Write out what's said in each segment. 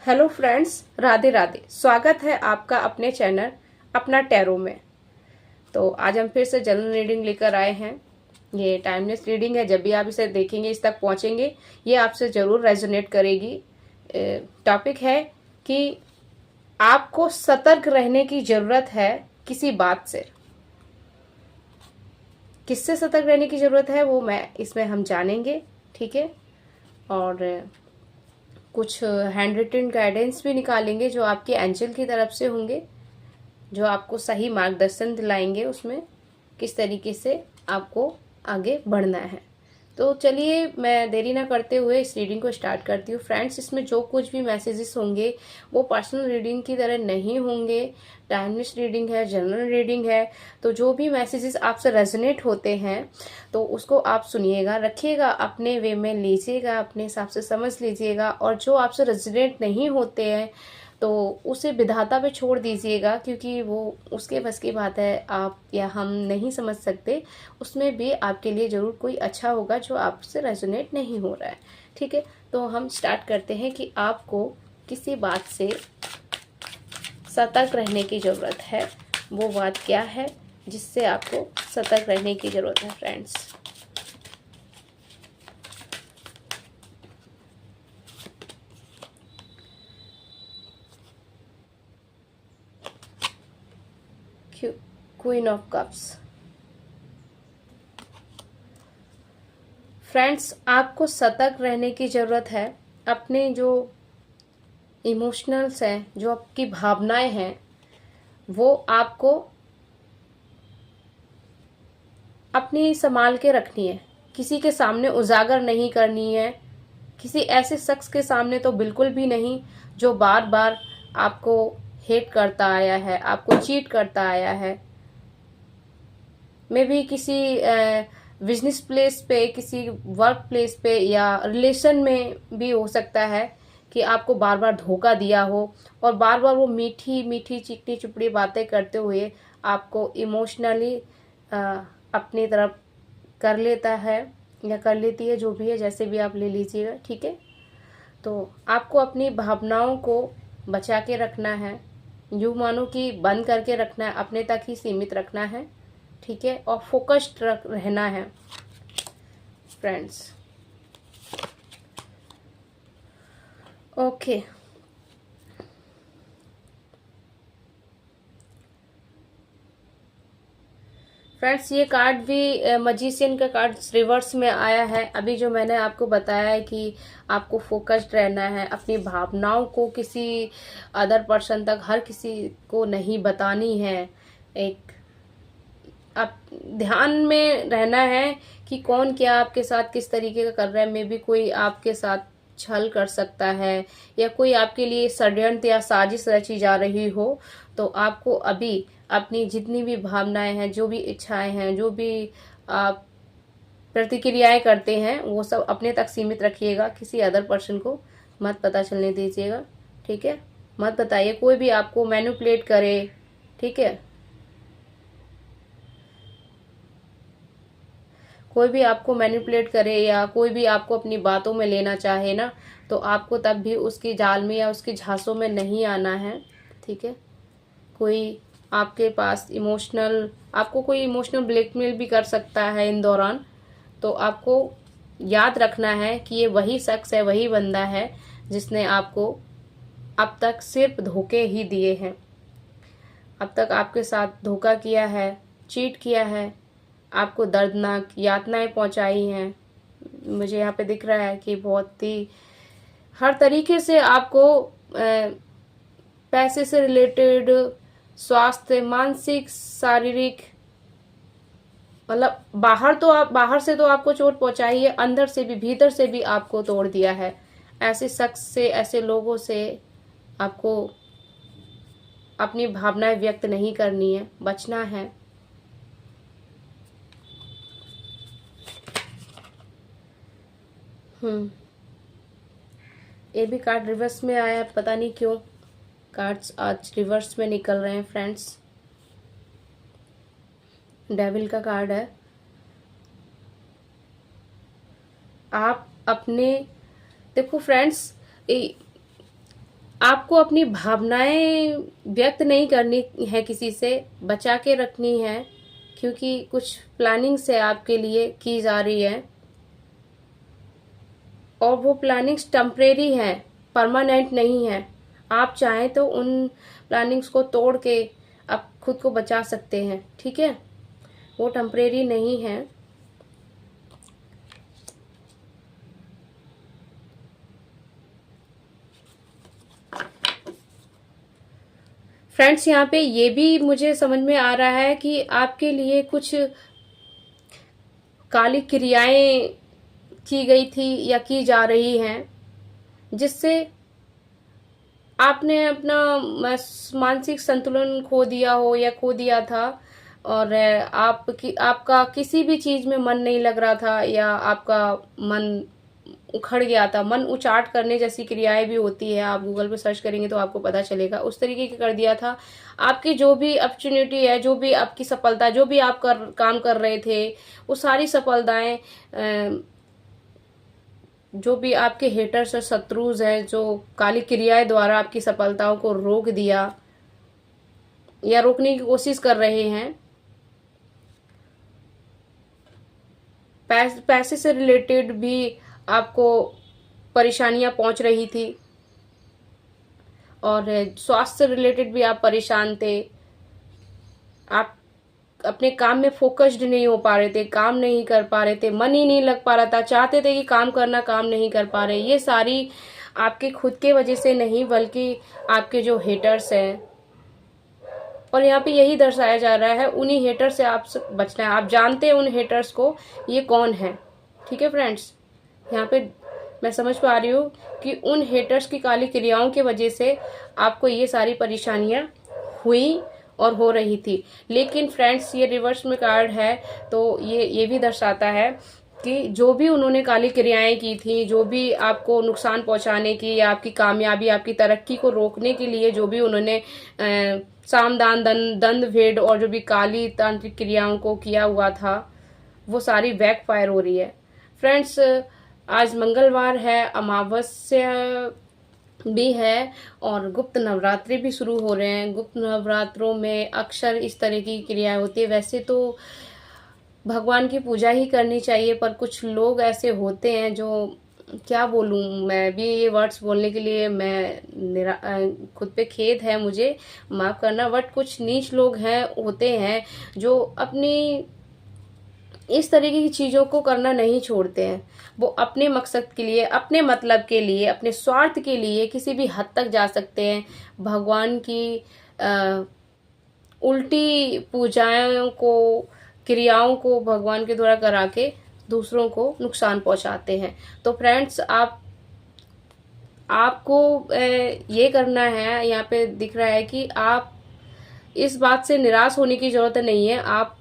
Hello friends, Radhe Radhe. स्वागत है आपका अपने चैनल अपना टैरो में। तो आज हम फिर से जनरल रीडिंग लेकर आए हैं। ये टाइमलेस रीडिंग है। जब भी आप इसे देखेंगे, इस तक पहुंचेंगे, ये आपसे ज़रूर रेजोनेट करेगी। टॉपिक है कि आपको सतर्क रहने की ज़रूरत है किसी बात से। किससे सतर्क रहने की ज़रूरत है वो इसमें हम जानेंगे, ठीक है। और कुछ हैंड रिटन गाइडेंस भी निकालेंगे जो आपके एंजल की तरफ से होंगे, जो आपको सही मार्गदर्शन दिलाएंगे उसमें किस तरीके से आपको आगे बढ़ना है। तो चलिए, मैं देरी ना करते हुए इस रीडिंग को स्टार्ट करती हूँ। फ्रेंड्स, इसमें जो कुछ भी मैसेजेस होंगे वो पर्सनल रीडिंग की तरह नहीं होंगे। टाइमलेस रीडिंग है, जनरल रीडिंग है। तो जो भी मैसेजेस आपसे रेजोनेट होते हैं तो उसको आप सुनिएगा, रखिएगा, अपने वे में लीजिएगा, अपने हिसाब से समझ लीजिएगा। और जो आपसे रेजोनेट नहीं होते हैं तो उसे विधाता पे छोड़ दीजिएगा, क्योंकि वो उसके बस की बात है, आप या हम नहीं समझ सकते। उसमें भी आपके लिए ज़रूर कोई अच्छा होगा जो आपसे रेजोनेट नहीं हो रहा है, ठीक है। तो हम स्टार्ट करते हैं कि आपको किसी बात से सतर्क रहने की ज़रूरत है। वो बात क्या है जिससे आपको सतर्क रहने की ज़रूरत है friends. Queen of cups. Friends, आपको सतर्क रहने की ज़रूरत है। अपने जो इमोशनल्स हैं, जो आपकी भावनाएं हैं, वो आपको अपनी संभाल के रखनी है। किसी के सामने उजागर नहीं करनी है। किसी ऐसे शख्स के सामने तो बिल्कुल भी नहीं जो बार बार आपको हेट करता आया है, आपको चीट करता आया है। मे भी किसी बिजनेस प्लेस पे, किसी वर्क प्लेस पे या रिलेशन में भी हो सकता है कि आपको बार बार धोखा दिया हो और बार बार वो मीठी मीठी चिकनी चुपड़ी बातें करते हुए आपको इमोशनली अपनी तरफ कर लेता है या कर लेती है, जो भी है, जैसे भी आप ले लीजिएगा, ठीक है। तो आपको अपनी भावनाओं को बचा के रखना है। यूँ मानो कि बंद करके रखना है, अपने तक ही सीमित रखना है, ठीक है। और फोकस्ड रहना है फ्रेंड्स। ओके, फ्रेंड्स, ये कार्ड भी मजिशियन का कार्ड रिवर्स में आया है। अभी जो मैंने आपको बताया है कि आपको फोकस्ड रहना है, अपनी भावनाओं को किसी अदर पर्सन तक, हर किसी को नहीं बतानी है। एक आप ध्यान में रहना है कि कौन क्या आपके साथ किस तरीके का कर रहा है। मे बी कोई आपके साथ छल कर सकता है या कोई आपके लिए षड्यंत्र या साजिश रची जा रही हो। तो आपको अभी अपनी जितनी भी भावनाएं हैं, जो भी इच्छाएं हैं, जो भी आप प्रतिक्रियाएं करते हैं, वो सब अपने तक सीमित रखिएगा। किसी अदर पर्सन को मत पता चलने दीजिएगा, ठीक है। मत बताइए कोई भी आपको मैनिपुलेट करे, ठीक है। कोई भी आपको मैनिपुलेट करे या कोई भी आपको अपनी बातों में लेना चाहे ना, तो आपको तब भी उसकी जाल में या उसकी झांसों में नहीं आना है, ठीक है। कोई आपके पास आपको कोई इमोशनल ब्लैकमेल भी कर सकता है इन दौरान। तो आपको याद रखना है कि ये वही शख्स है, वही बंदा है जिसने आपको अब तक सिर्फ धोखे ही दिए हैं। अब तक आपके साथ धोखा किया है, चीट किया है, आपको दर्दनाक यातनाएं पहुंचाई हैं। मुझे यहाँ पे दिख रहा है कि बहुत ही हर तरीके से आपको पैसे से रिलेटेड, स्वास्थ्य, मानसिक, शारीरिक, मतलब बाहर से तो आपको चोट पहुंचाई है, अंदर से भी, भीतर से भी आपको तोड़ दिया है। ऐसे शख्स से, ऐसे लोगों से आपको अपनी भावनाएं व्यक्त नहीं करनी है, बचना है। ये भी कार्ड रिवर्स में आया है, पता नहीं क्यों कार्ड्स आज रिवर्स में निकल रहे हैं फ्रेंड्स। डेविल का कार्ड है। आप अपने देखो फ्रेंड्स, आपको अपनी भावनाएं व्यक्त नहीं करनी है, किसी से बचा के रखनी है, क्योंकि कुछ प्लानिंग्स है आपके लिए की जा रही है और वो प्लानिंग्स टेम्परेरी है, परमानेंट नहीं है। आप चाहें तो उन प्लानिंग्स को तोड़ के आप खुद को बचा सकते हैं, ठीक है। वो टेम्परेरी नहीं है। फ्रेंड्स, यहाँ पे ये भी मुझे समझ में आ रहा है कि आपके लिए कुछ काली क्रियाएं की गई थी या की जा रही हैं, जिससे आपने अपना मानसिक संतुलन खो दिया हो या खो दिया था, और आपका किसी भी चीज में मन नहीं लग रहा था, या आपका मन उखड़ गया था। मन उचाट करने जैसी क्रियाएं भी होती है, आप गूगल पे सर्च करेंगे तो आपको पता चलेगा। उस तरीके की कर दिया था। आपकी जो भी अपॉर्चुनिटी है, जो भी आपकी सफलता, जो भी आप काम कर रहे थे, वो सारी सफलताएं, जो भी आपके हेटर्स और शत्रुज हैं, जो काली क्रियाएं द्वारा आपकी सफलताओं को रोक दिया या रोकने की कोशिश कर रहे हैं, पैसे से रिलेटेड भी आपको परेशानियां पहुंच रही थी, और स्वास्थ्य से रिलेटेड भी आप परेशान थे। आप अपने काम में फोकस्ड नहीं हो पा रहे थे, काम नहीं कर पा रहे थे, मन ही नहीं लग पा रहा था, चाहते थे कि काम करना, काम नहीं कर पा रहे। ये सारी आपके खुद के वजह से नहीं, बल्कि आपके जो हेटर्स हैं, और यहाँ पे यही दर्शाया जा रहा है, उन्हीं हेटर से आप बचना है। आप जानते हैं उन हेटर्स को, ये कौन है, ठीक है फ्रेंड्स। यहाँ पे मैं समझ पा रही हूँ कि उन हेटर्स की काली क्रियाओं की वजह से आपको ये सारी परेशानियां हुई और हो रही थी। लेकिन फ्रेंड्स, ये रिवर्स में कार्ड है, तो ये भी दर्शाता है कि जो भी उन्होंने काली क्रियाएं की थी, जो भी आपको नुकसान पहुंचाने की या आपकी कामयाबी, आपकी तरक्की को रोकने के लिए जो भी उन्होंने साम दान दंड भेद और जो भी काली तांत्रिक क्रियाओं को किया हुआ था, वो सारी बैकफायर हो रही है। फ्रेंड्स, आज मंगलवार है, अमावस्या भी है और गुप्त नवरात्रि भी शुरू हो रहे हैं। गुप्त नवरात्रों में अक्सर इस तरह की क्रियाएं होती है। वैसे तो भगवान की पूजा ही करनी चाहिए, पर कुछ लोग ऐसे होते हैं जो, क्या बोलूं, मैं भी ये वर्ड्स बोलने के लिए खुद पे खेद है मुझे, माफ करना, बट कुछ नीच लोग हैं, होते हैं जो अपनी इस तरीके की चीजों को करना नहीं छोड़ते हैं। वो अपने मकसद के लिए, अपने मतलब के लिए, अपने स्वार्थ के लिए किसी भी हद तक जा सकते हैं। भगवान की उल्टी पूजाओं को, क्रियाओं को भगवान के द्वारा करा के दूसरों को नुकसान पहुंचाते हैं। तो फ्रेंड्स, आपको ये करना है, यहाँ पे दिख रहा है कि आप इस बात से निराश होने की जरूरत नहीं है। आप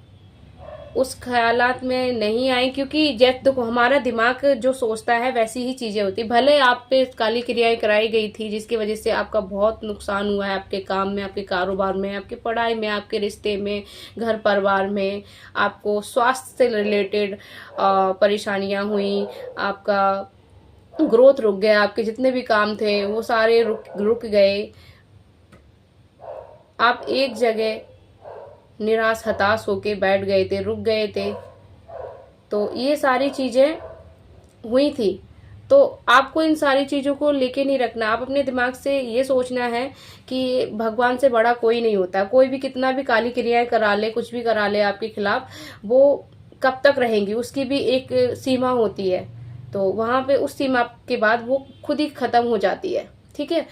उस ख्यालात में नहीं आए, क्योंकि जब देखो, हमारा दिमाग जो सोचता है वैसी ही चीजें होती। भले आप पे काली क्रियाएं कराई गई थी, जिसकी वजह से आपका बहुत नुकसान हुआ है, आपके काम में, आपके कारोबार में, आपकी पढ़ाई में, आपके रिश्ते में, घर परिवार में, आपको स्वास्थ्य से रिलेटेड परेशानियां हुई, आपका ग्रोथ रुक गया, आपके जितने भी काम थे वो सारे रुक गए। आप एक जगह निराश, हताश होके बैठ गए थे, रुक गए थे। तो ये सारी चीजें हुई थी। तो आपको इन सारी चीजों को लेके नहीं रखना। आप अपने दिमाग से ये सोचना है कि भगवान से बड़ा कोई नहीं होता। कोई भी कितना भी काली क्रियाएं करा ले, कुछ भी करा ले आपके खिलाफ, वो कब तक रहेंगी, उसकी भी एक सीमा होती है। तो वहां पे उस सीमा के बाद वो खुद ही खत्म हो जाती है, ठीक है।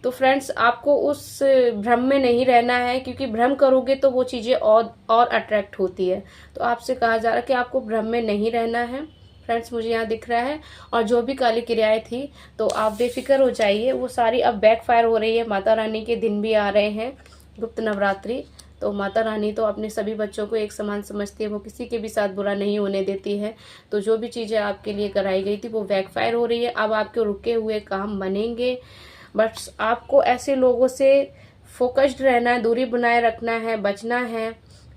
तो फ्रेंड्स, आपको उस भ्रम में नहीं रहना है, क्योंकि भ्रम करोगे तो वो चीजें और अट्रैक्ट होती है। तो आपसे कहा जा रहा है कि आपको भ्रम में नहीं रहना है। फ्रेंड्स, मुझे यहाँ दिख रहा है, और जो भी काली क्रियाएं थी, तो आप बेफिक्र हो जाइए, वो सारी अब बैकफायर हो रही है। माता रानी के दिन भी आ रहे हैं, गुप्त नवरात्रि। तो माता रानी तो अपने सभी बच्चों को एक समान समझती है, वो किसी के भी साथ बुरा नहीं होने देती है। तो जो भी चीजें आपके लिए कराई गई थी वो बैकफायर हो रही है। अब आपके रुके हुए काम बनेंगे, बट आपको ऐसे लोगों से फोकस्ड रहना है, दूरी बनाए रखना है, बचना है।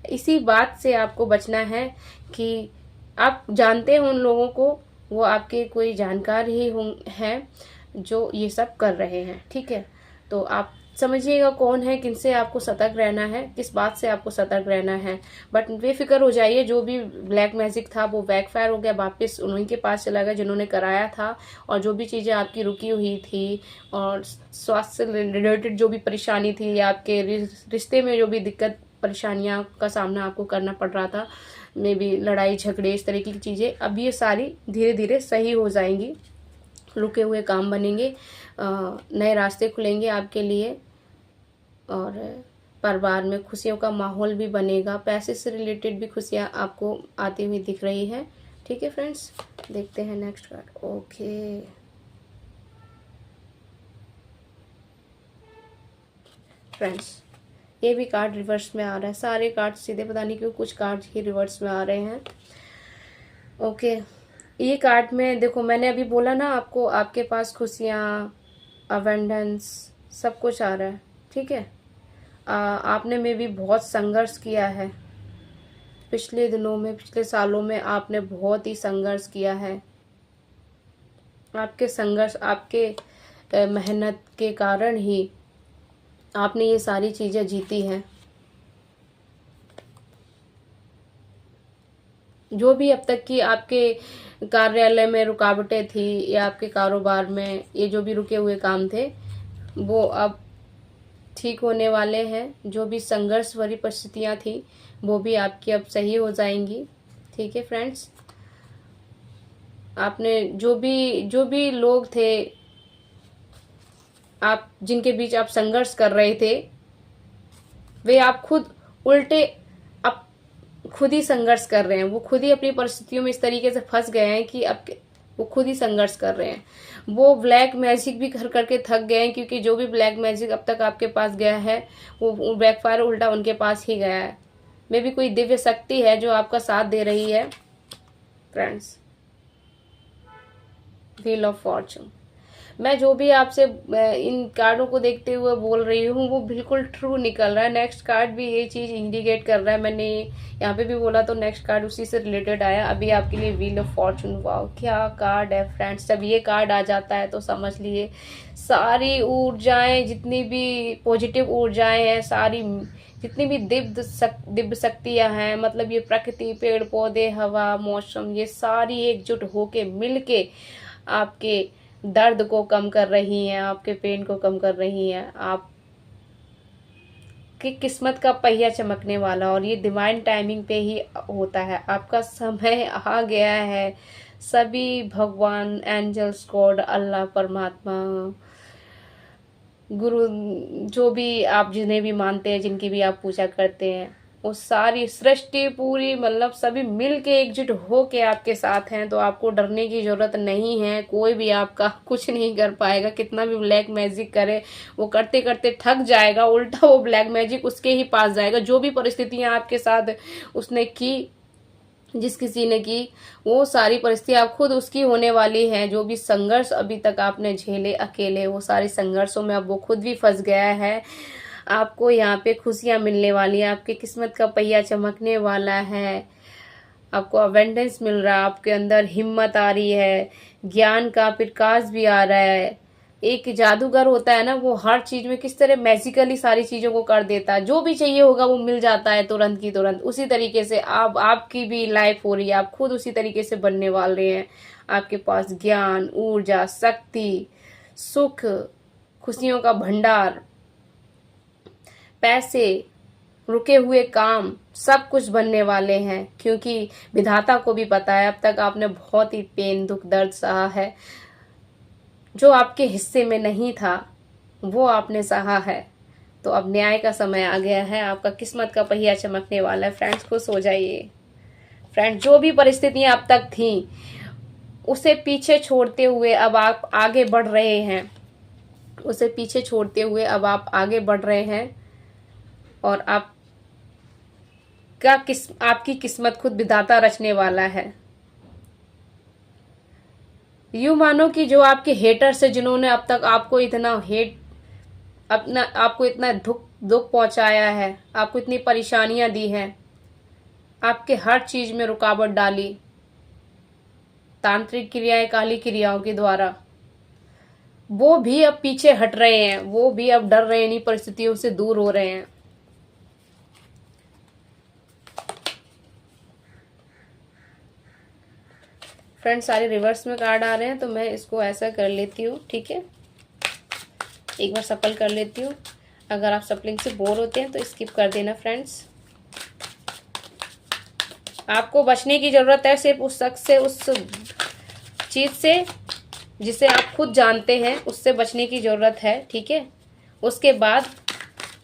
इसी बात से आपको बचना है कि आप जानते हो उन लोगों को, वो आपके कोई जानकार ही हैं, जो ये सब कर रहे हैं, ठीक है। तो आप समझिएगा कौन है, किनसे आपको सतर्क रहना है, किस बात से आपको सतर्क रहना है। बट बेफिक्र हो जाइए, जो भी ब्लैक मैजिक था वो बैकफायर हो गया, वापस उन्हीं के पास चला गया जिन्होंने कराया था। और जो भी चीज़ें आपकी रुकी हुई थी और स्वास्थ्य से रिलेटेड जो भी परेशानी थी या आपके रिश्ते में जो भी दिक्कत परेशानियां का सामना आपको करना पड़ रहा था, मे बी लड़ाई झगड़े इस तरीके की चीज़ें, अब ये सारी धीरे धीरे सही हो जाएंगी। रुके हुए काम बनेंगे, नए रास्ते खुलेंगे आपके लिए और परिवार में खुशियों का माहौल भी बनेगा। पैसे से रिलेटेड भी खुशियाँ आपको आती हुई दिख रही है, ठीक है फ्रेंड्स। देखते हैं नेक्स्ट कार्ड। ओके, फ्रेंड्स ये भी कार्ड रिवर्स में आ रहा है। सारे कार्ड सीधे, पता नहीं क्यों कुछ कार्ड ही रिवर्स में आ रहे हैं। ओके, ये कार्ड में देखो, मैंने अभी बोला ना आपको, आपके पास खुशियाँ, अवेंडेंस सब कुछ आ रहा है, ठीक है। आपने में भी बहुत संघर्ष किया है पिछले दिनों में, पिछले सालों में आपने बहुत ही संघर्ष किया है। आपके संघर्ष, आपके मेहनत के कारण ही आपने ये सारी चीजें जीती हैं। जो भी अब तक की आपके कार्यालय में रुकावटें थी या आपके कारोबार में ये जो भी रुके हुए काम थे, वो अब ठीक होने वाले हैं। जो भी संघर्ष भरी परिस्थितियां थी वो भी आपकी अब सही हो जाएंगी, ठीक है फ्रेंड्स। आपने जो भी लोग थे आप जिनके बीच आप संघर्ष कर रहे थे, वे आप खुद उल्टे अब खुद ही संघर्ष कर रहे हैं। वो खुद ही अपनी परिस्थितियों में इस तरीके से फंस गए हैं कि अब वो खुद ही संघर्ष कर रहे हैं। वो ब्लैक मैजिक भी कर करके थक गए हैं, क्योंकि जो भी ब्लैक मैजिक अब तक आपके पास गया है वो बैकफायर उल्टा उनके पास ही गया है। मे भी कोई दिव्य शक्ति है जो आपका साथ दे रही है फ्रेंड्स। व्हील ऑफ फॉर्चून, मैं जो भी आपसे इन कार्डों को देखते हुए बोल रही हूँ वो बिल्कुल ट्रू निकल रहा है। नेक्स्ट कार्ड भी ये चीज इंडिकेट कर रहा है। मैंने यहाँ पे भी बोला तो नेक्स्ट कार्ड उसी से रिलेटेड आया। अभी आपके लिए व्हील ऑफ फॉर्चून, वाओ क्या कार्ड है फ्रेंड्स। जब ये कार्ड आ जाता है तो समझ लिए सारी ऊर्जाएं, जितनी भी पॉजिटिव ऊर्जाएं हैं, सारी जितनी भी दिव्य शक्तियां हैं, मतलब ये प्रकृति, पेड़ पौधे, हवा, मौसम, ये सारी एकजुट होके मिलके आपके दर्द को कम कर रही हैं, आपके पेन को कम कर रही हैं। आप की किस्मत का पहिया चमकने वाला, और ये डिवाइन टाइमिंग पे ही होता है। आपका समय आ गया है। सभी भगवान, एंजल्स, गॉड, अल्लाह, परमात्मा, गुरु, जो भी आप जिन्हें भी मानते हैं, जिनकी भी आप पूजा करते हैं, वो सारी सृष्टि पूरी, मतलब सभी मिल के एकजुट हो के आपके साथ हैं। तो आपको डरने की जरूरत नहीं है। कोई भी आपका कुछ नहीं कर पाएगा। कितना भी ब्लैक मैजिक करे, वो करते करते थक जाएगा, उल्टा वो ब्लैक मैजिक उसके ही पास जाएगा। जो भी परिस्थितियां आपके साथ उसने की, जिस किसी ने की, वो सारी परिस्थितियां आप खुद उसकी होने वाली है। जो भी संघर्ष अभी तक आपने झेले अकेले, वो सारे संघर्षों में अब वो खुद भी फंस गया है। आपको यहाँ पे खुशियां मिलने वाली है। आपकी किस्मत का पहिया चमकने वाला है। आपको अवेंडेंस मिल रहा है। आपके अंदर हिम्मत आ रही है। ज्ञान का प्रकाश भी आ रहा है। एक जादूगर होता है ना, वो हर चीज में किस तरह मैजिकली सारी चीजों को कर देता है। जो भी चाहिए होगा वो मिल जाता है तुरंत की तुरंत। उसी तरीके से आपकी भी लाइफ हो रही है। आप खुद उसी तरीके से बनने वाले हैं। आपके पास ज्ञान, ऊर्जा, शक्ति, सुख, खुशियों का भंडार, पैसे, रुके हुए काम, सब कुछ बनने वाले हैं। क्योंकि विधाता को भी पता है अब तक आपने बहुत ही पेन, दुख, दर्द सहा है। जो आपके हिस्से में नहीं था वो आपने सहा है। तो अब न्याय का समय आ गया है। आपका किस्मत का पहिया चमकने वाला है। फ्रेंड्स, खुश हो जाइए। फ्रेंड्स, जो भी परिस्थितियां अब तक थी उसे पीछे छोड़ते हुए अब आप आगे बढ़ रहे हैं। उसे पीछे छोड़ते हुए अब आप आगे बढ़ रहे हैं। और आपकी किस्मत खुद विधाता रचने वाला है। यूं मानो कि जो आपके हेटर्स है, जिन्होंने अब तक आपको इतना आपको इतना दुख पहुंचाया है, आपको इतनी परेशानियां दी हैं, आपके हर चीज में रुकावट डाली तांत्रिक क्रियाएं, काली क्रियाओं के द्वारा, वो भी अब पीछे हट रहे हैं, वो भी अब डर रहे हैं, इन्हीं परिस्थितियों से दूर हो रहे हैं। फ्रेंड्स सारे रिवर्स में कार्ड आ रहे हैं, तो मैं इसको ऐसा कर लेती हूँ, ठीक है। एक बार सफल कर लेती हूँ। अगर आप सफलिंग से बोर होते हैं तो स्किप कर देना फ्रेंड्स। आपको बचने की जरूरत है सिर्फ उस शख्स से, उस चीज से जिसे आप खुद जानते हैं, उससे बचने की जरूरत है, ठीक है। उसके बाद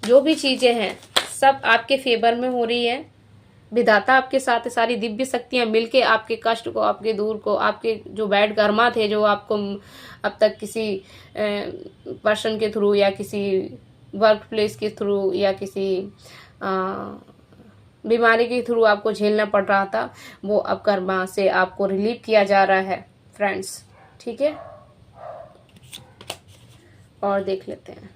जो भी चीजें हैं सब आपके फेवर में हो रही है। विधाता आपके साथ, सारी दिव्य शक्तियां मिलके आपके कष्ट को, आपके दूर को, आपके जो बैड कर्मा थे, जो आपको अब तक किसी पर्सन के थ्रू या किसी वर्क प्लेस के थ्रू या किसी बीमारी के थ्रू आपको झेलना पड़ रहा था, वो अब कर्मा से आपको रिलीव किया जा रहा है फ्रेंड्स, ठीक है। और देख लेते हैं।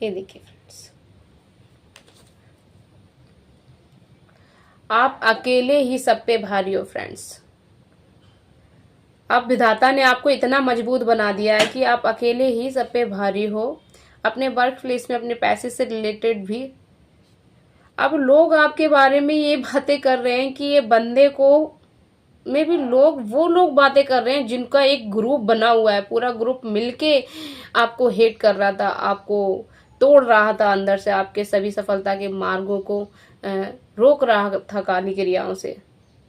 ये देखिए फ्रेंड्स, आप अकेले ही सब पे भारी हो फ्रेंड्स। अब विधाता ने आपको इतना मजबूत बना दिया है कि आप अकेले ही सब पे भारी हो। अपने वर्क प्लेस में, अपने पैसे से रिलेटेड भी अब लोग आपके बारे में ये बातें कर रहे हैं कि ये बंदे को में भी वो लोग बातें कर रहे हैं जिनका एक ग्रुप बना हुआ है, पूरा ग्रुप मिलके आपको हेट कर रहा था, आपको तोड़ रहा था अंदर से, आपके सभी सफलता के मार्गों को रोक रहा था काली क्रियाओं से,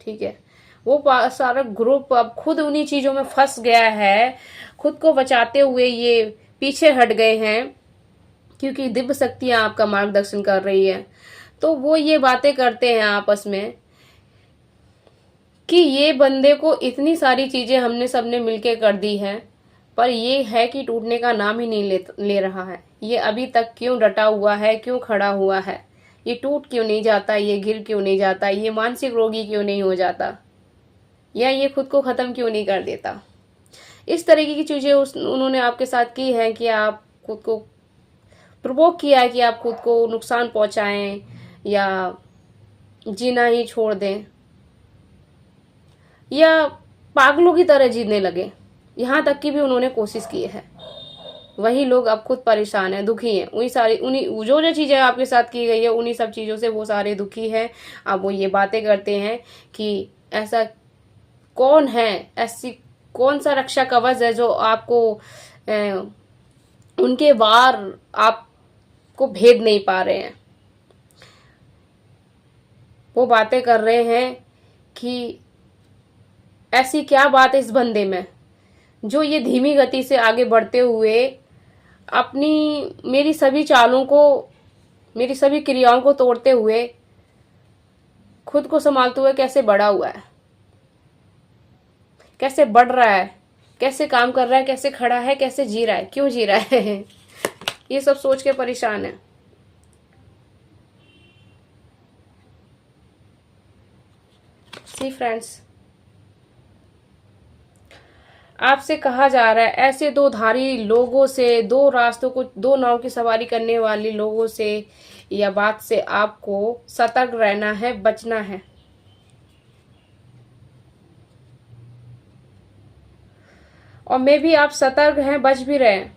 ठीक है। वो सारा ग्रुप अब खुद उन्हीं चीजों में फंस गया है। खुद को बचाते हुए ये पीछे हट गए हैं, क्योंकि दिव्य शक्तियां आपका मार्गदर्शन कर रही है। तो वो ये बातें करते हैं आपस में कि ये बंदे को इतनी सारी चीजें हमने सबने मिलके कर दी है, पर ये है कि टूटने का नाम ही नहीं ले रहा है। ये अभी तक क्यों डटा हुआ है, क्यों खड़ा हुआ है, ये टूट क्यों नहीं जाता, ये गिर क्यों नहीं जाता, ये मानसिक रोगी क्यों नहीं हो जाता, या ये खुद को खत्म क्यों नहीं कर देता। इस तरीके की चीजें उन्होंने आपके साथ की है कि आप खुद को प्रोवोक किया है कि आप खुद को नुकसान पहुंचाएं या जीना ही छोड़ दें, या पागलों की तरह जीने लगे। यहाँ तक की भी उन्होंने कोशिश की है। वही लोग अब खुद परेशान हैं, दुखी हैं। उन्हीं जो जो चीजें आपके साथ की गई है, उन्हीं सब चीजों से वो सारे दुखी हैं। अब वो ये बातें करते हैं कि ऐसा कौन है, ऐसी कौन सा रक्षा कवच है जो आपको उनके वार आपको भेद नहीं पा रहे हैं। वो बातें कर रहे हैं कि ऐसी क्या बात है इस बंदे में जो ये धीमी गति से आगे बढ़ते हुए अपनी मेरी सभी चालों को, मेरी सभी क्रियाओं को तोड़ते हुए खुद को संभालते हुए कैसे बढ़ा हुआ है, कैसे बढ़ रहा है, कैसे काम कर रहा है, कैसे खड़ा है, कैसे जी रहा है, क्यों जी रहा है ये सब सोच के परेशान है। सी फ्रेंड्स, आपसे कहा जा रहा है ऐसे दो धारी लोगों से, दो रास्तों को, दो नाव की सवारी करने वाले लोगों से या बात से आपको सतर्क रहना है, बचना है। और मे भी आप सतर्क हैं, बच भी रहे हैं।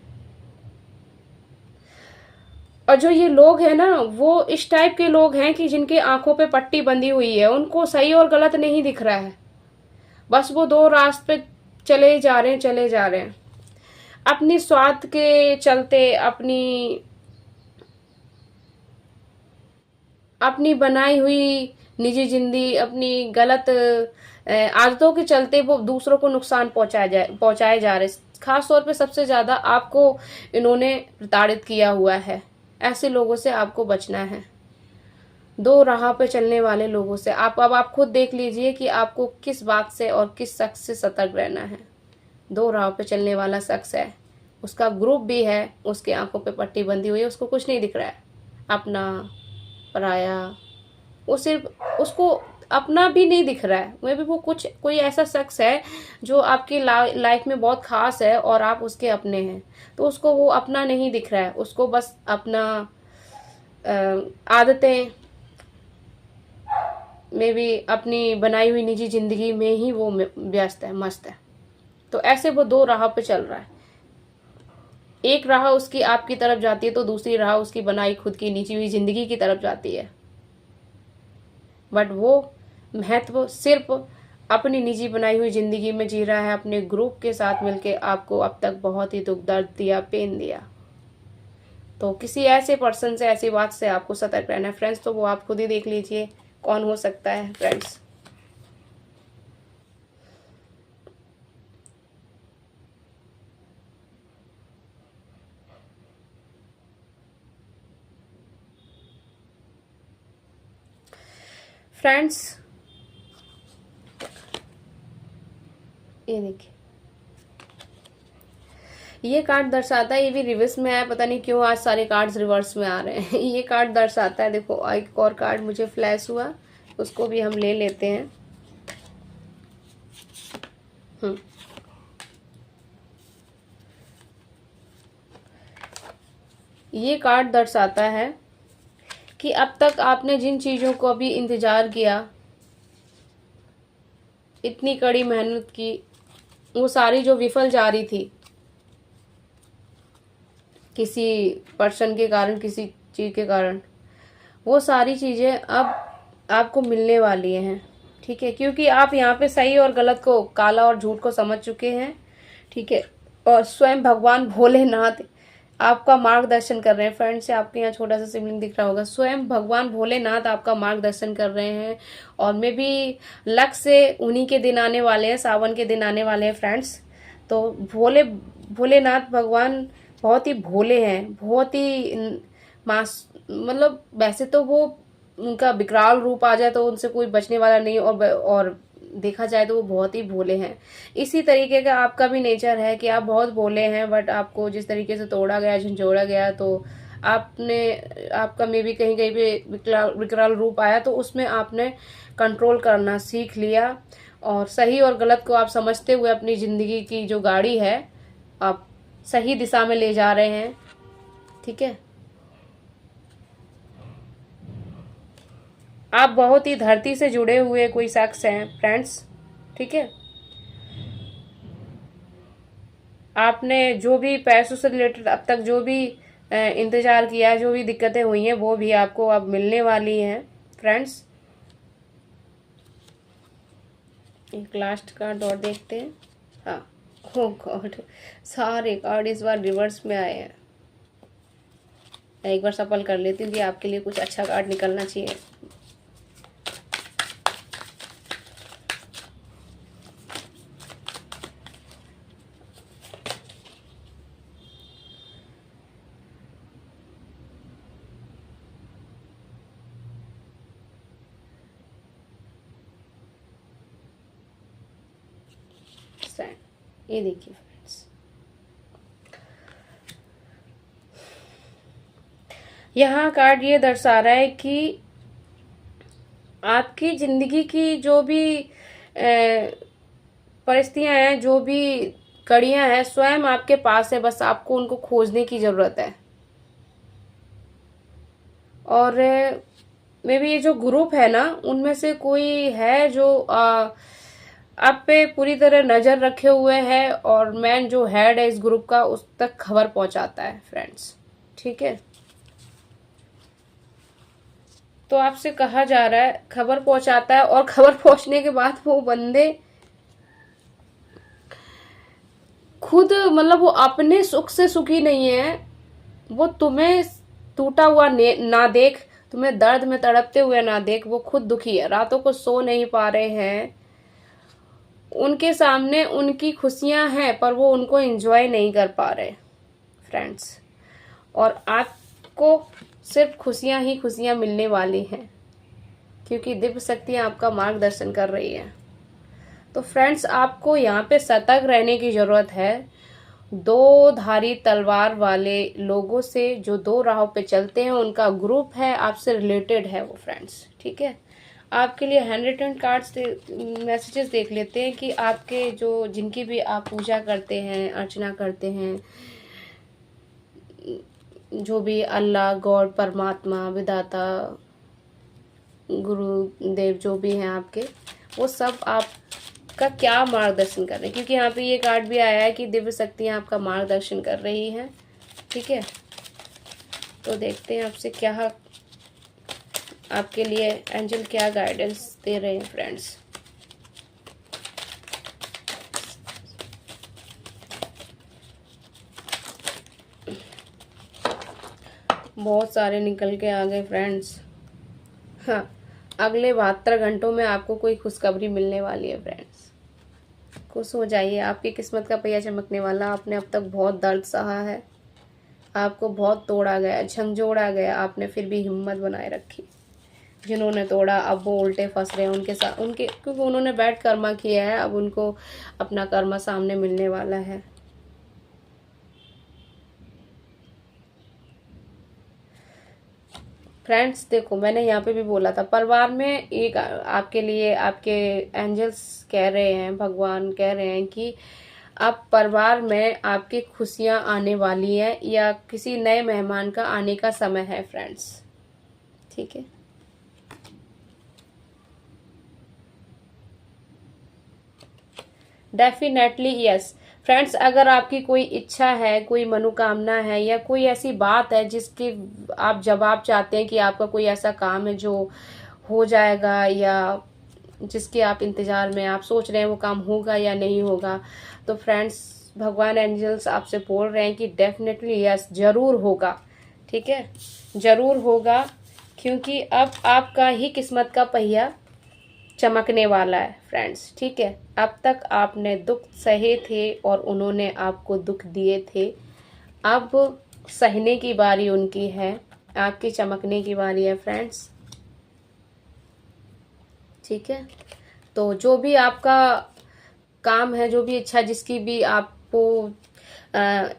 और जो ये लोग हैं ना, वो इस टाइप के लोग हैं कि जिनके आंखों पे पट्टी बंधी हुई है, उनको सही और गलत नहीं दिख रहा है। बस वो दो रास्ते पे चले जा रहे हैं, चले जा रहे हैं अपनी स्वार्थ के चलते, अपनी बनाई हुई निजी जिंदगी, अपनी गलत आदतों के चलते वो दूसरों को नुकसान पहुंचाए जा रहे। खास तौर पे सबसे ज्यादा आपको इन्होंने प्रताड़ित किया हुआ है। ऐसे लोगों से आपको बचना है। दो राह पे चलने वाले लोगों से अब आप खुद देख लीजिए कि आपको किस बात से और किस शख्स से सतर्क रहना है। दो राह पे चलने वाला शख्स है, उसका ग्रुप भी है, उसके आंखों पे पट्टी बंधी हुई है, उसको कुछ नहीं दिख रहा है, अपना पराया, वो सिर्फ उसको अपना भी नहीं दिख रहा है। मे भी वो कोई ऐसा शख्स है जो आपकी लाइफ में बहुत खास है और आप उसके अपने हैं, तो उसको वो अपना नहीं दिख रहा है, उसको बस अपना आदतें में भी अपनी बनाई हुई निजी जिंदगी में ही वो व्यस्त है, मस्त है। तो ऐसे वो दो राह पे चल रहा है। एक राह उसकी आपकी तरफ जाती है तो दूसरी राह उसकी बनाई खुद की निजी हुई जिंदगी की तरफ जाती है। बट वो महत्व सिर्फ अपनी निजी बनाई हुई जिंदगी में जी रहा है, अपने ग्रुप के साथ मिलके आपको अब तक बहुत ही दुख दर्द दिया, पेन दिया। तो किसी ऐसे पर्सन से, ऐसी बात से आपको सतर्क रहना है फ्रेंड्स। तो वो आप खुद ही देख लीजिए कौन हो सकता है फ्रेंड्स। फ्रेंड्स ये देखिए, ये कार्ड दर्शाता है, ये भी रिवर्स में है, पता नहीं क्यों आज सारे कार्ड्स रिवर्स में आ रहे हैं। ये कार्ड दर्शाता है, देखो एक और कार्ड मुझे फ्लैश हुआ, उसको भी हम ले लेते हैं। ये कार्ड दर्शाता है कि अब तक आपने जिन चीजों को अभी इंतजार किया, इतनी कड़ी मेहनत की, वो सारी जो विफल जा रही थी किसी पर्सन के कारण, किसी चीज के कारण, वो सारी चीजें अब आपको मिलने वाली हैं। ठीक है, क्योंकि आप यहाँ पे सही और गलत को, काला और झूठ को समझ चुके हैं। ठीक है, और स्वयं भगवान भोलेनाथ आपका मार्गदर्शन कर रहे हैं। फ्रेंड्स से आपके यहाँ छोटा सा सिबलिंग दिख रहा होगा, स्वयं भगवान भोलेनाथ आपका मार्गदर्शन कर रहे हैं। और मे भी लक से उन्हीं के दिन आने वाले हैं, सावन के दिन आने वाले हैं फ्रेंड्स। तो भोलेनाथ भगवान बहुत ही भोले हैं, बहुत ही मतलब वैसे तो वो, उनका विकराल रूप आ जाए तो उनसे कोई बचने वाला नहीं, और देखा जाए तो वो बहुत ही भोले हैं। इसी तरीके का आपका भी नेचर है कि आप बहुत भोले हैं, बट आपको जिस तरीके से तोड़ा गया, झंझोड़ा गया, तो आपका मे भी कहीं कहीं पे विकराल रूप आया, तो उसमें आपने कंट्रोल करना सीख लिया, और सही और गलत को आप समझते हुए अपनी जिंदगी की जो गाड़ी है आप सही दिशा में ले जा रहे हैं। ठीक है, आप बहुत ही धरती से जुड़े हुए कोई शख्स हैं फ्रेंड्स। ठीक है, आपने जो भी पैसों से रिलेटेड अब तक जो भी इंतजार किया, जो भी दिक्कतें हुई हैं, वो भी आपको अब मिलने वाली हैं फ्रेंड्स। एक लास्ट कार्ड और देखते हैं। हाँ, ओ गॉड, सारे कार्ड इस बार रिवर्स में आए हैं। मैं एक बार सफल कर लेती हूँ कि आपके लिए कुछ अच्छा कार्ड निकलना चाहिए। ये देखिए फ्रेंड्स, यहाँ कार्ड ये दर्शा रहा है कि आपकी जिंदगी की जो भी परिस्थितियां हैं, जो भी कड़ियां हैं, स्वयं आपके पास है, बस आपको उनको खोजने की जरूरत है। और मे बी ये जो ग्रुप है ना, उनमें से कोई है जो आप पे पूरी तरह नजर रखे हुए है, और मैन जो हेड है इस ग्रुप का, उस तक खबर पहुंचाता है फ्रेंड्स। ठीक है, तो आपसे कहा जा रहा है खबर पहुंचाता है, और खबर पहुंचने के बाद वो बंदे खुद, मतलब वो अपने सुख से सुखी नहीं है, वो तुम्हें टूटा हुआ ना देख, तुम्हें दर्द में तड़पते हुए ना देख, वो खुद दुखी है, रातों को सो नहीं पा रहे हैं। उनके सामने उनकी खुशियां हैं, पर वो उनको एंजॉय नहीं कर पा रहे फ्रेंड्स। और आपको सिर्फ खुशियां ही खुशियां मिलने वाली हैं, क्योंकि दिव्य शक्तियां आपका मार्गदर्शन कर रही है। तो फ्रेंड्स, आपको यहाँ पे सतर्क रहने की जरूरत है। दो धारी तलवार वाले लोगों से, जो दो राहों पे चलते हैं, उनका ग्रुप है, आपसे रिलेटेड है वो फ्रेंड्स। ठीक है, आपके लिए हैंड कार्ड्स मैसेजेस देख लेते हैं कि आपके जो, जिनकी भी आप पूजा करते हैं, अर्चना करते हैं, जो भी अल्लाह, गॉड, परमात्मा, विधाता, गुरुदेव जो भी हैं आपके, वो सब आपका क्या मार्गदर्शन कर रहे हैं, क्योंकि यहाँ पे ये कार्ड भी आया है कि दिव्य शक्तियाँ आपका मार्गदर्शन कर रही हैं। ठीक है, तो देखते हैं आपसे क्या, आपके लिए एंजल क्या गाइडेंस दे रहे हैं फ्रेंड्स। बहुत सारे निकल के आ गए फ्रेंड्स। हाँ, अगले 72 घंटों में आपको कोई खुशखबरी मिलने वाली है फ्रेंड्स। खुश हो जाइए, आपकी किस्मत का पहिया चमकने वाला। आपने अब तक बहुत दर्द सहा है, आपको बहुत तोड़ा गया, झंझोड़ा गया, आपने फिर भी हिम्मत बनाए रखी। जिन्होंने तोड़ा अब वो उल्टे फंस रहे हैं उनके साथ, उनके, क्योंकि उन्होंने बैड कर्मा किया है, अब उनको अपना कर्मा सामने मिलने वाला है। फ्रेंड्स देखो, मैंने यहाँ पे भी बोला था, परिवार में एक आपके लिए आपके एंजल्स कह रहे हैं, भगवान कह रहे हैं कि अब परिवार में आपकी खुशियां आने वाली हैं, या किसी नए मेहमान का आने का समय है फ्रेंड्स। ठीक है, डेफिनेटली यस फ्रेंड्स। अगर आपकी कोई इच्छा है, कोई मनोकामना है, या कोई ऐसी बात है जिसकी आप जवाब चाहते हैं कि आपका कोई ऐसा काम है जो हो जाएगा, या जिसके आप इंतजार में, आप सोच रहे हैं वो काम होगा या नहीं होगा, तो फ्रेंड्स भगवान एंजल्स आपसे बोल रहे हैं कि डेफिनेटली यस, जरूर होगा। ठीक है, जरूर होगा, क्योंकि अब आपका ही किस्मत का पहिया चमकने वाला है फ्रेंड्स। ठीक है, अब तक आपने दुख सहे थे और उन्होंने आपको दुख दिए थे, अब सहने की बारी उनकी है, आपकी चमकने की बारी है फ्रेंड्स। ठीक है, तो जो भी आपका काम है, जो भी इच्छा, जिसकी भी आपको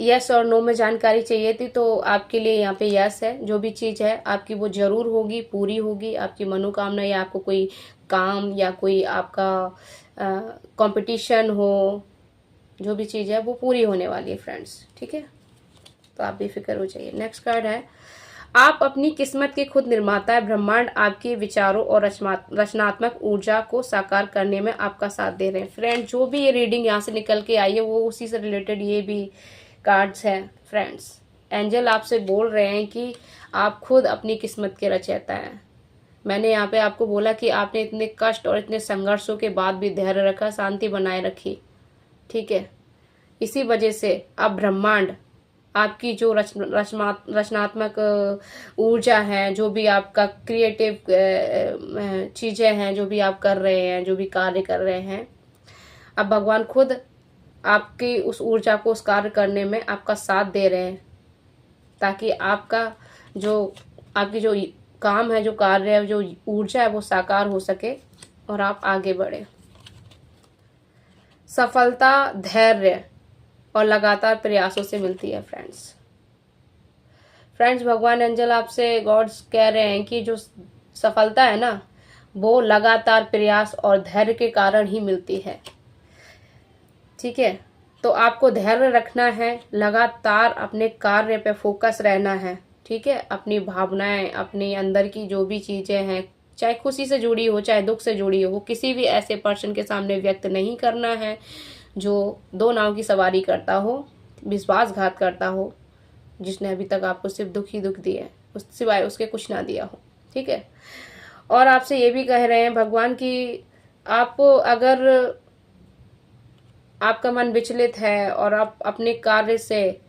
यस और नो में जानकारी चाहिए थी, तो आपके लिए यहाँ पे यस है। जो भी चीज़ है आपकी वो जरूर होगी, पूरी होगी। आपकी मनोकामना, या आपको कोई काम, या कोई आपका कंपटीशन हो, जो भी चीज़ है वो पूरी होने वाली है फ्रेंड्स। ठीक है, तो आप बेफिक्र हो जाइए। नेक्स्ट कार्ड है, आप अपनी किस्मत के खुद निर्माता है। ब्रह्मांड आपके विचारों और रचनात्मक ऊर्जा को साकार करने में आपका साथ दे रहे हैं। फ्रेंड, जो भी ये रीडिंग यहाँ से निकल के आई है वो उसी से रिलेटेड ये भी कार्ड्स हैं फ्रेंड्स। एंजल आपसे बोल रहे हैं कि आप खुद अपनी किस्मत के रचयिता हैं। मैंने यहाँ पे आपको बोला कि आपने इतने कष्ट और इतने संघर्षों के बाद भी धैर्य रखा, शांति बनाए रखी। ठीक है, इसी वजह से अब ब्रह्मांड आपकी जो रचनात्मक ऊर्जा है, जो भी आपका क्रिएटिव चीज़ें हैं, जो भी आप कर रहे हैं, जो भी कार्य कर रहे हैं, अब भगवान खुद आपकी उस ऊर्जा को उस कार्य करने में आपका साथ दे रहे हैं, ताकि आपका जो आपकी जो काम है, जो कार्य है, जो ऊर्जा है वो साकार हो सके और आप आगे बढ़े। सफलता धैर्य और लगातार प्रयासों से मिलती है फ्रेंड्स। भगवान एंजल आपसे गॉड्स कह रहे हैं कि जो सफलता है ना, वो लगातार प्रयास और धैर्य के कारण ही मिलती है। ठीक है, तो आपको धैर्य रखना है, लगातार अपने कार्य पे फोकस रहना है। ठीक है, अपनी भावनाएं, अपने अंदर की जो भी चीजें हैं, चाहे खुशी से जुड़ी हो, चाहे दुख से जुड़ी हो, वो किसी भी ऐसे पर्सन के सामने व्यक्त नहीं करना है जो दो नाव की सवारी करता हो, विश्वासघात करता हो, जिसने अभी तक आपको सिर्फ दुख ही दुख दिए, उस सिवाय उसके कुछ ना दिया हो। ठीक है, और आपसे ये भी कह रहे हैं भगवान कि आप, अगर आपका मन विचलित है और आप अपने कार्य से,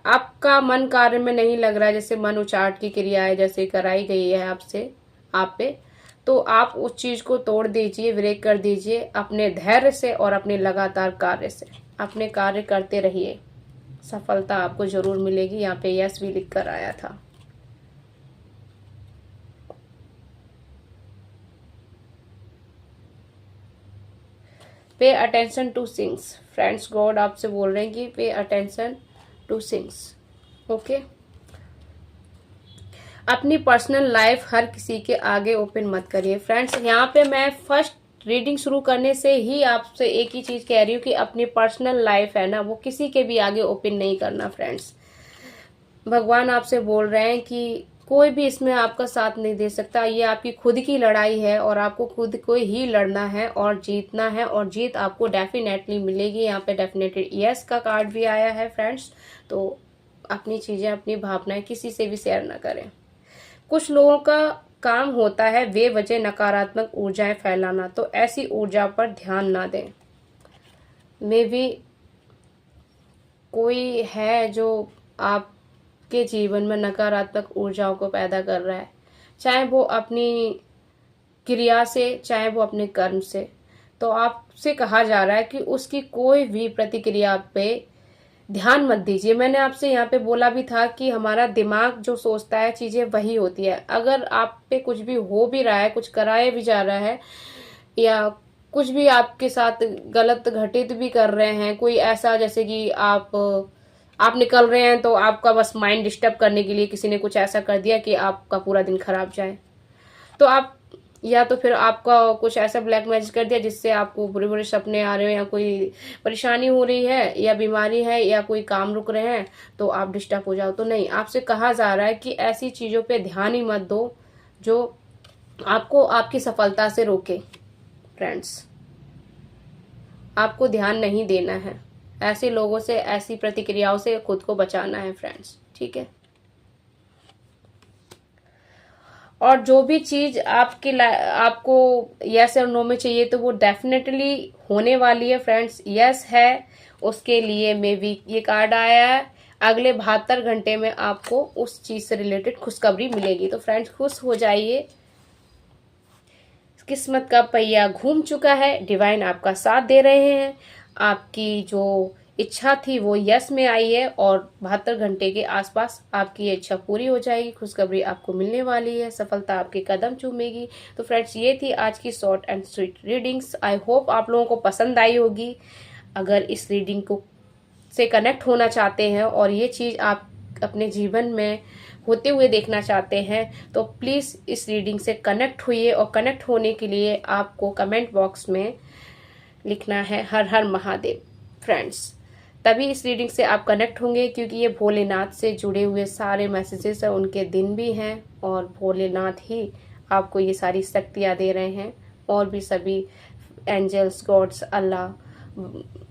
आपका मन कार्य में नहीं लग रहा है, जैसे मन उचाट की क्रियाएं जैसे कराई गई है आपसे, आप पे, तो आप उस चीज को तोड़ दीजिए, ब्रेक कर दीजिए अपने धैर्य से और अपने लगातार कार्य से। अपने कार्य करते रहिए, सफलता आपको जरूर मिलेगी। यहाँ पे यस भी लिख कर आया था। Pay attention two things friends, God आपसे बोल रहे हैं कि pay attention two things. Okay, अपनी पर्सनल लाइफ हर किसी के आगे ओपन मत करिए फ्रेंड्स। यहाँ पे मैं फर्स्ट रीडिंग शुरू करने से ही आपसे एक ही चीज कह रही हूँ कि अपनी पर्सनल लाइफ है ना, वो किसी के भी आगे ओपन नहीं करना फ्रेंड्स। भगवान आपसे बोल रहे हैं कि कोई भी इसमें आपका साथ नहीं दे सकता, ये आपकी खुद की लड़ाई है और आपको खुद को ही लड़ना है और जीतना है, और जीत आपको डेफिनेटली मिलेगी। यहाँ पे डेफिनेटली यस का कार्ड भी आया है फ्रेंड्स। तो अपनी चीजें, अपनी भावनाएं किसी से भी शेयर ना करें। कुछ लोगों का काम होता है बेवजह नकारात्मक ऊर्जाएं फैलाना, तो ऐसी ऊर्जा पर ध्यान ना दें। मे भी कोई है जो आपके जीवन में नकारात्मक ऊर्जाओं को पैदा कर रहा है, चाहे वो अपनी क्रिया से, चाहे वो अपने कर्म से। तो आपसे कहा जा रहा है कि उसकी कोई भी प्रतिक्रिया पे ध्यान मत दीजिए। मैंने आपसे यहाँ पे बोला भी था कि हमारा दिमाग जो सोचता है चीजें वही होती है। अगर आप पे कुछ भी हो भी रहा है, कुछ कराया भी जा रहा है, या कुछ भी आपके साथ गलत घटित भी कर रहे हैं, कोई ऐसा जैसे कि आप निकल रहे हैं तो आपका बस माइंड डिस्टर्ब करने के लिए किसी ने कुछ ऐसा कर दिया कि आपका पूरा दिन खराब जाए, तो आप, या तो फिर आपका कुछ ऐसा ब्लैक मैजिक कर दिया जिससे आपको बुरे बुरे सपने आ रहे हो, या कोई परेशानी हो रही है, या बीमारी है, या कोई काम रुक रहे हैं, तो आप डिस्टर्ब हो जाओ। तो नहीं, आपसे कहा जा रहा है कि ऐसी चीजों पे ध्यान ही मत दो जो आपको आपकी सफलता से रोके। फ्रेंड्स, आपको ध्यान नहीं देना है, ऐसे लोगों से, ऐसी प्रतिक्रियाओं से खुद को बचाना है फ्रेंड्स, ठीक है। और जो भी चीज आपको यस और नो में चाहिए तो वो डेफिनेटली होने वाली है फ्रेंड्स। यस है, उसके लिए मे बी ये कार्ड आया है, अगले 72 घंटे में आपको उस चीज से रिलेटेड खुशखबरी मिलेगी। तो फ्रेंड्स, खुश हो जाइए, किस्मत का पहिया घूम चुका है, डिवाइन आपका साथ दे रहे हैं, आपकी जो इच्छा थी वो यस में आई है, और 72 घंटे के आसपास आपकी ये इच्छा पूरी हो जाएगी, खुशखबरी आपको मिलने वाली है, सफलता आपके कदम चूमेगी। तो फ्रेंड्स, ये थी आज की short and sweet readings. I hope आप लोगों को पसंद आई होगी। अगर इस रीडिंग को से कनेक्ट होना चाहते हैं और ये चीज आप अपने जीवन में होते हुए देखना चाहते हैं, तो प्लीज इस रीडिंग से कनेक्ट हुइए, और कनेक्ट होने के लिए आपको कमेंट बॉक्स में लिखना है हर हर महादेव फ्रेंड्स। तभी इस रीडिंग से आप कनेक्ट होंगे, क्योंकि ये भोलेनाथ से जुड़े हुए सारे मैसेजेस हैं, उनके दिन भी हैं, और भोलेनाथ ही आपको ये सारी शक्तियाँ दे रहे हैं, और भी सभी एंजल्स, गॉड्स, अल्लाह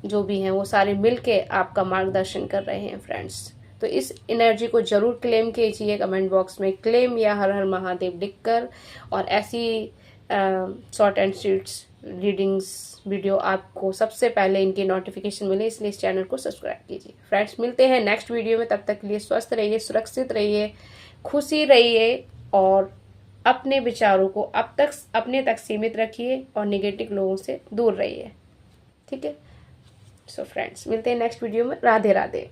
जो भी हैं वो सारे मिलके आपका मार्गदर्शन कर रहे हैं फ्रेंड्स। तो इस एनर्जी को जरूर क्लेम कीजिए कमेंट बॉक्स में, क्लेम या हर हर महादेव लिखकर। और ऐसी short and sweets readings video आपको सबसे पहले इनकी नोटिफिकेशन मिले, इसलिए इस चैनल को सब्सक्राइब कीजिए फ्रेंड्स। मिलते हैं नेक्स्ट वीडियो में, तब तक के लिए स्वस्थ रहिए, सुरक्षित रहिए, खुशी रहिए, और अपने विचारों को अपने तक सीमित रखिए, और नेगेटिव लोगों से दूर रहिए, ठीक है। सो फ्रेंड्स, मिलते हैं नेक्स्ट वीडियो में। राधे राधे।